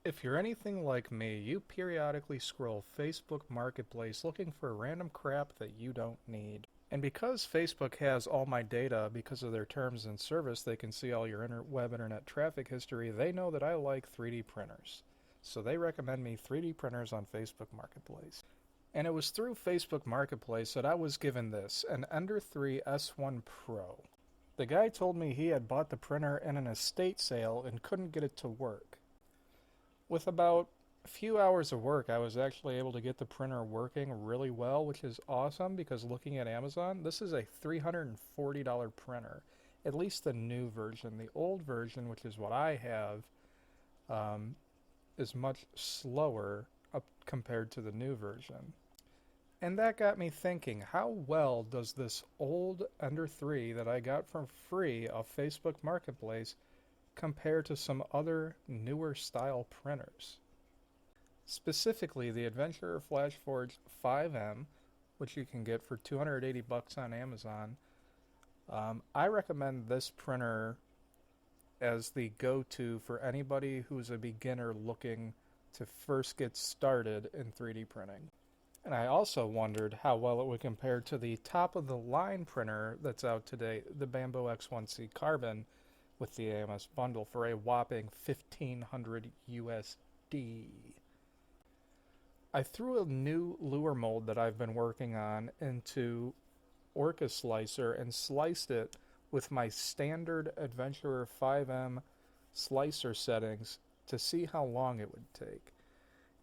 If you're anything like me, you periodically scroll Facebook Marketplace looking for random crap that you don't need. And because Facebook has all my data because of their terms and service, they can see all your web internet traffic history. They know that I like 3D printers. So they recommend me 3D printers on Facebook Marketplace. And it was through Facebook Marketplace that I was given this, an Ender 3 S1 Pro. The guy told me he had bought the printer in an estate sale and couldn't get it to work. With about a few hours of work, I was actually able to get the printer working really well, which is awesome because looking at Amazon, this is a $340 printer, at least the new version. The old version, which is what I have, is much slower compared to the new version. And that got me thinking, how well does this old Ender 3 that I got for free off Facebook Marketplace compare to some other newer style printers? Specifically, the Adventurer FlashForge 5M, which you can get for $280 on Amazon. I recommend this printer as the go-to for anybody who's a beginner looking to first get started in 3D printing. And I also wondered how well it would compare to the top-of-the-line printer that's out today, the Bamboo X1C Carbon, with the AMS bundle for a whopping $1,500 USD. I threw a new lure mold that I've been working on into Orca Slicer and sliced it with my standard Adventurer 5M slicer settings to see how long it would take.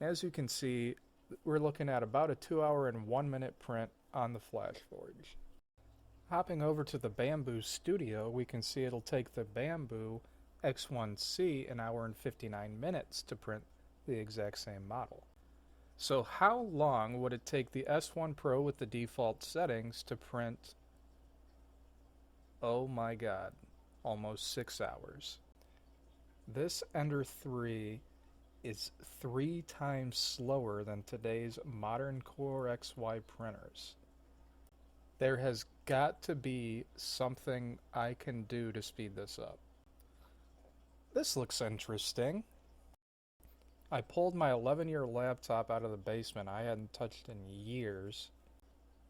As you can see, we're looking at about a 2-hour and 1-minute print on the FlashForge. Hopping over to the Bamboo Studio, we can see it'll take the Bamboo X1C an hour and 59 minutes to print the exact same model. So how long would it take the S1 Pro with the default settings to print, oh my god, almost 6 hours? This Ender 3 is 3 times slower than today's modern Core XY printers. There has got to be something I can do to speed this up. This looks interesting. I pulled my 11-year laptop out of the basement I hadn't touched in years,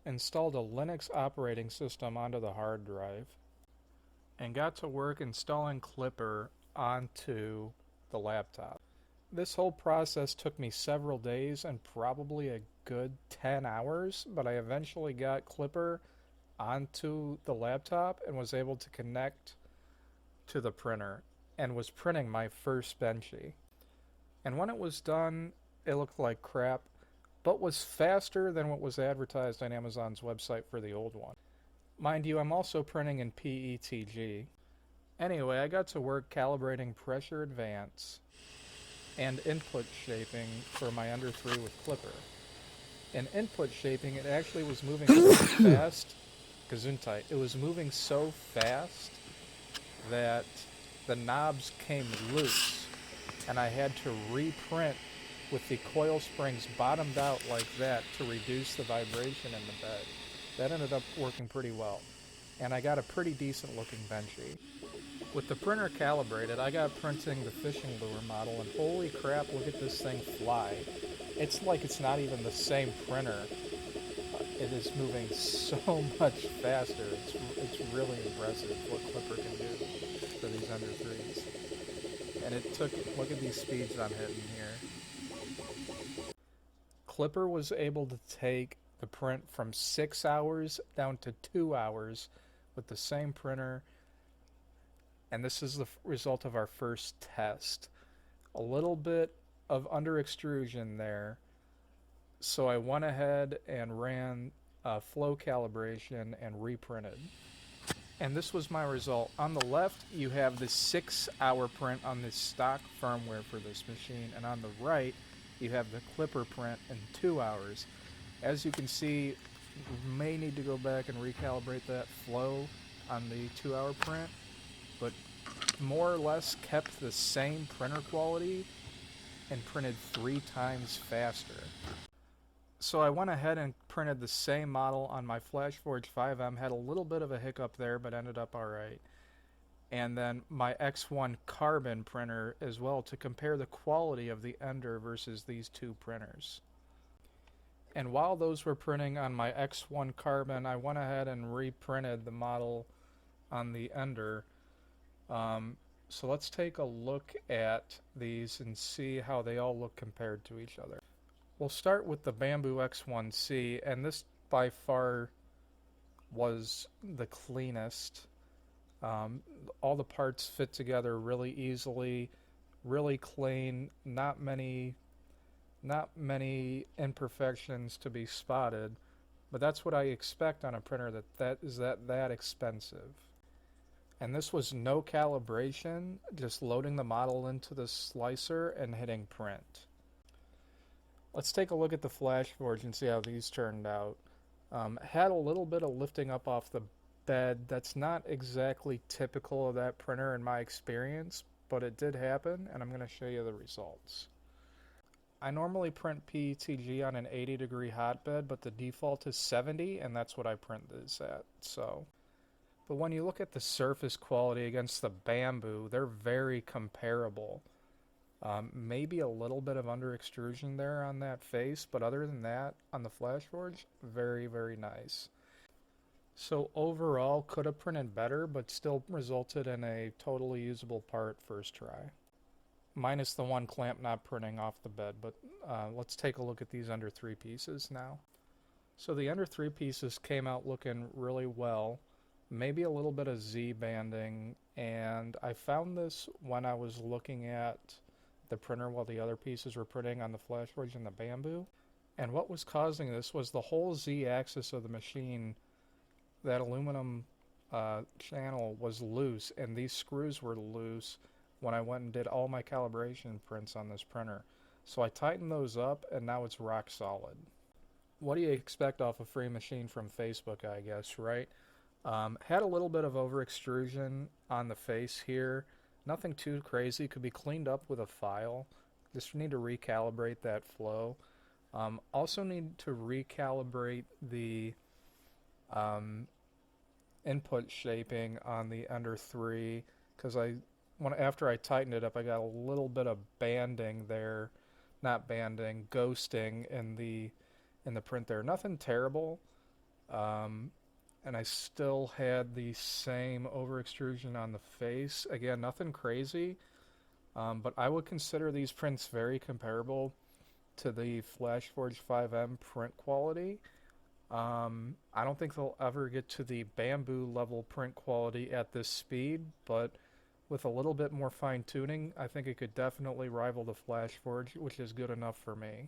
installed a Linux operating system onto the hard drive, and got to work installing Klipper onto the laptop. This whole process took me several days and probably a good 10 hours, but I eventually got Klipper onto the laptop and was able to connect to the printer and was printing my first Benchy. And when it was done, it looked like crap, but was faster than what was advertised on Amazon's website for the old one. Mind you, I'm also printing in PETG. Anyway, I got to work calibrating pressure advance and input shaping for my Ender 3 with Klipper. In input shaping, it actually was moving so fast, Gesundheit, it was moving so fast that the knobs came loose, and I had to reprint with the coil springs bottomed out like that to reduce the vibration in the bed. That ended up working pretty well, and I got a pretty decent looking Benchy. With the printer calibrated, I got printing the fishing lure model, and holy crap, look at this thing fly. It's like it's not even the same printer. It is moving so much faster. It's really impressive what Klipper can do for these Ender 3s. And it took, look at these speeds I'm hitting here. Klipper was able to take the print from 6 hours down to 2 hours with the same printer. And this is the result of our first test. A little bit of under extrusion there. So I went ahead and ran flow calibration and reprinted. And this was my result. On the left, you have the 6-hour print on the stock firmware for this machine. And on the right, you have the Klipper print in 2 hours. As you can see, you may need to go back and recalibrate that flow on the 2-hour print. But more or less kept the same printer quality and printed 3 times faster. So I went ahead and printed the same model on my FlashForge 5M, had a little bit of a hiccup there, but ended up alright. and then my X1 carbon printer as well to compare the quality of the Ender versus these two printers. And while those were printing on my X1 carbon, I went ahead and reprinted the model on the Ender. So let's take a look at these and see how they all look compared to each other. We'll start with the Bamboo X1C, and this by far was the cleanest. All the parts fit together really easily, really clean, not many imperfections to be spotted, but that's what I expect on a printer that is that expensive. And this was no calibration, just loading the model into the slicer and hitting print. Let's take a look at the FlashForge and see how these turned out. Had a little bit of lifting up off the bed. That's not exactly typical of that printer in my experience, but it did happen, and I'm going to show you the results. I normally print PETG on an 80-degree hotbed, but the default is 70, and that's what I print this at. But when you look at the surface quality against the Bamboo, they're very comparable. Maybe a little bit of under extrusion there on that face, but other than that, on the FlashForge, very, very nice. So overall, could have printed better, but still resulted in a totally usable part first try. Minus the one clamp not printing off the bed, but let's take a look at these under 3 pieces now. So the under 3 pieces came out looking really well. Maybe a little bit of Z banding, and I found this when I was looking at the printer while the other pieces were printing on the FlashForge and the Bamboo. And what was causing this was the whole Z axis of the machine, that aluminum channel was loose, and these screws were loose when I went and did all my calibration prints on this printer. So I tightened those up, and now it's rock solid. What do you expect off a free machine from Facebook, I guess, right? Had a little bit of over extrusion on the face here. Nothing too crazy. Could be cleaned up with a file. Just need to recalibrate that flow. Also need to recalibrate the input shaping on the Ender 3, because after I tightened it up, I got a little bit of banding there. Not banding, ghosting in the print there. Nothing terrible. And I still had the same over extrusion on the face. Again, nothing crazy, but I would consider these prints very comparable to the FlashForge 5M print quality. I don't think they'll ever get to the Bamboo level print quality at this speed, but with a little bit more fine tuning, I think it could definitely rival the FlashForge, which is good enough for me.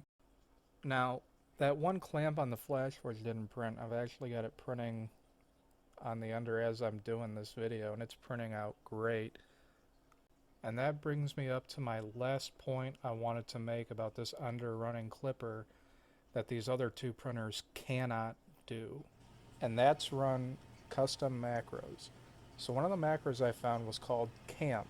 Now, that one clamp on the FlashForge didn't print. I've actually got it printing on the Ender as I'm doing this video, and it's printing out great. And that brings me up to my last point I wanted to make about this Ender running Klipper that these other two printers cannot do, and that's run custom macros. So one of the macros I found was called KAMP,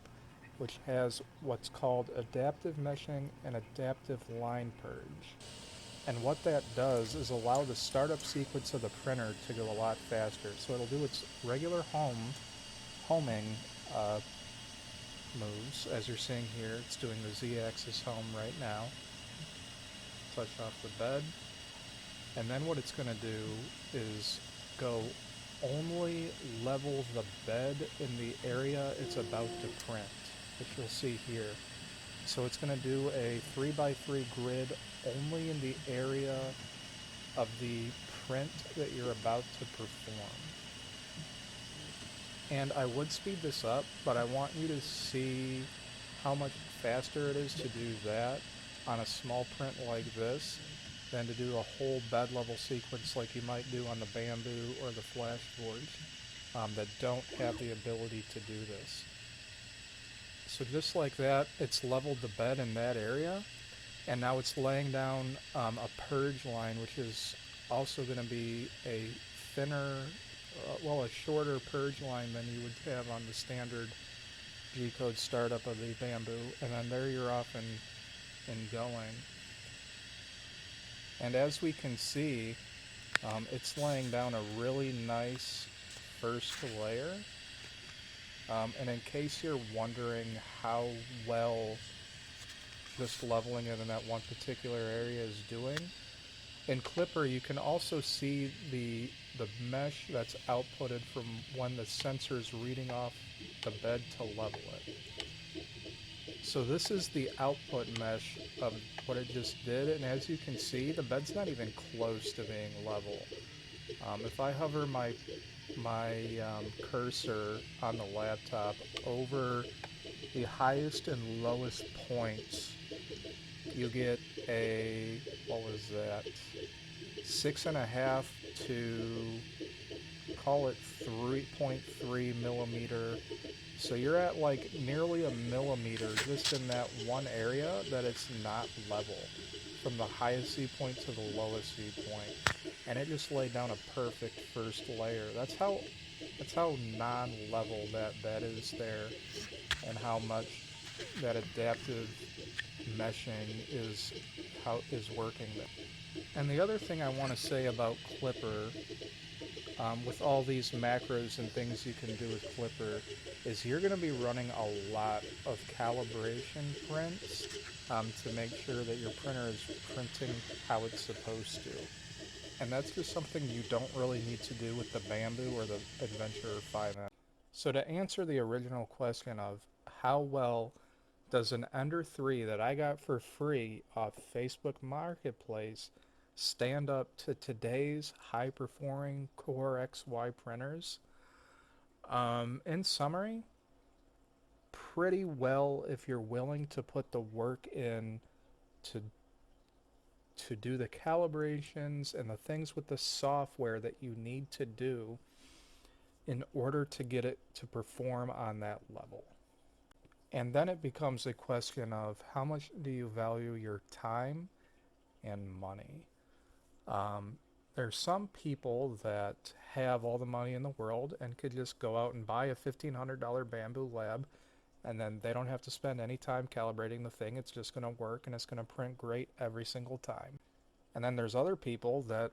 which has what's called adaptive meshing and adaptive line purge. And what that does is allow the startup sequence of the printer to go a lot faster. So it'll do its regular homing moves, as you're seeing here. It's doing the Z-axis home right now. Touch off the bed. And then what it's going to do is go only level the bed in the area it's about to print, which you'll see here. So it's going to do a 3x3 grid only in the area of the print that you're about to perform. And I would speed this up, but I want you to see how much faster it is to do that on a small print like this than to do a whole bed level sequence like you might do on the Bamboo or the FlashForge that don't have the ability to do this. So just like that, it's leveled the bed in that area, and now it's laying down a purge line, which is also going to be a thinner, a shorter purge line than you would have on the standard G-code startup of the Bamboo, and then there you're off and going. And as we can see, it's laying down a really nice first layer. And in case you're wondering how well just leveling it in that one particular area is doing, in Klipper you can also see the mesh that's outputted from when the sensor is reading off the bed to level it. So this is the output mesh of what it just did, and as you can see, the bed's not even close to being level. If I hover my cursor on the laptop over the highest and lowest points, you get a, what was that, 6.5 to, call it 3.3 millimeter. So you're at like nearly a millimeter just in that one area that it's not level, from the highest viewpoint to the lowest viewpoint. And it just laid down a perfect first layer. That's how non-level that bed is there, and how much that adaptive meshing is working there. And the other thing I want to say about Klipper, with all these macros and things you can do with Klipper, is you're going to be running a lot of calibration prints to make sure that your printer is printing how it's supposed to. And that's just something you don't really need to do with the Bamboo or the Adventurer 5M. So to answer the original question of how well does an Ender 3 that I got for free off Facebook Marketplace stand up to today's high-performing Core XY printers? In summary, pretty well if you're willing to put the work in to do the calibrations and the things with the software that you need to do in order to get it to perform on that level. And then it becomes a question of how much do you value your time and money. There's some people that have all the money in the world and could just go out and buy a $1,500 Bamboo lab, and then they don't have to spend any time calibrating the thing. It's just going to work and it's going to print great every single time. And then there's other people that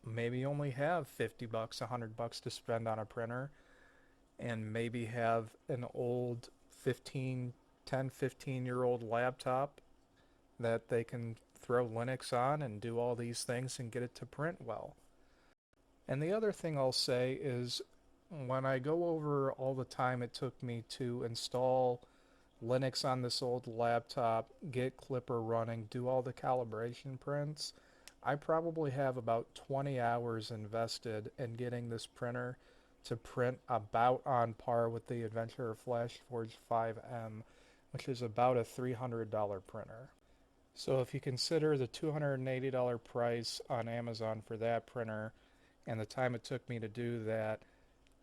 maybe only have $50, $100 to spend on a printer, and maybe have an old 10-15-year-old laptop that they can throw Linux on and do all these things and get it to print well. And the other thing I'll say is, when I go over all the time it took me to install Linux on this old laptop, get Klipper running, do all the calibration prints, I probably have about 20 hours invested in getting this printer to print about on par with the Adventurer FlashForge 5M, which is about a $300 printer. So if you consider the $280 price on Amazon for that printer and the time it took me to do that,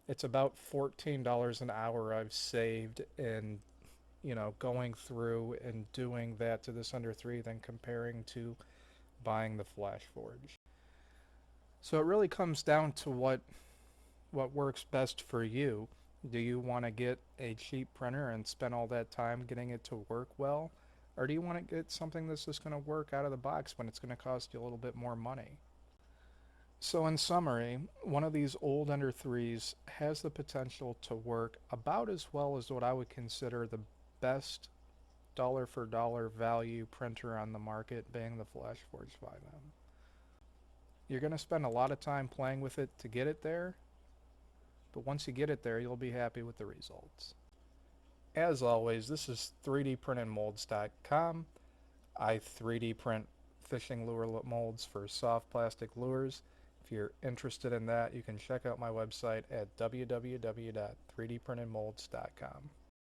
it's about $14 an hour I've saved in, going through and doing that to this Ender 3 than comparing to buying the FlashForge. So it really comes down to what works best for you. Do you want to get a cheap printer and spend all that time getting it to work well? Or do you want to get something that's just going to work out of the box when it's going to cost you a little bit more money? So in summary, one of these old Ender 3s has the potential to work about as well as what I would consider the best dollar for dollar value printer on the market, being the FlashForge 5M. You're going to spend a lot of time playing with it to get it there, but once you get it there, you'll be happy with the results. As always, this is 3dprintandmolds.com. I 3D print fishing lure molds for soft plastic lures. If you're interested in that, you can check out my website at www.3dprintandmolds.com.